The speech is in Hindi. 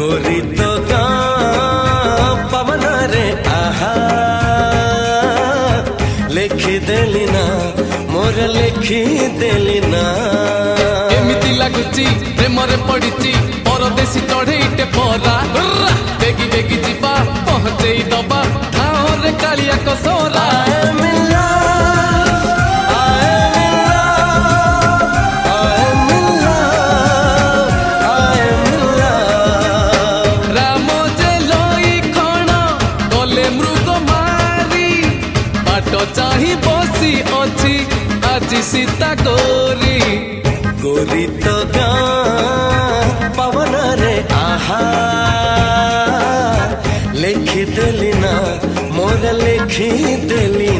गोरी तो गाँ पवन रे आहा लेखी देली ना मोर लेखी देली ना एमिति लागुची प्रेमरे पड़िची परदेसी चढ़ेईटे परा बेगी बेगी जीवा पहुंचेई दबा ठाओ रे कालिया कसोरा चाही बसी अच्छी आज सीता गोरी गोरी तो गाँ पवन रे आहा लेखी देली ना मोर लेखी देली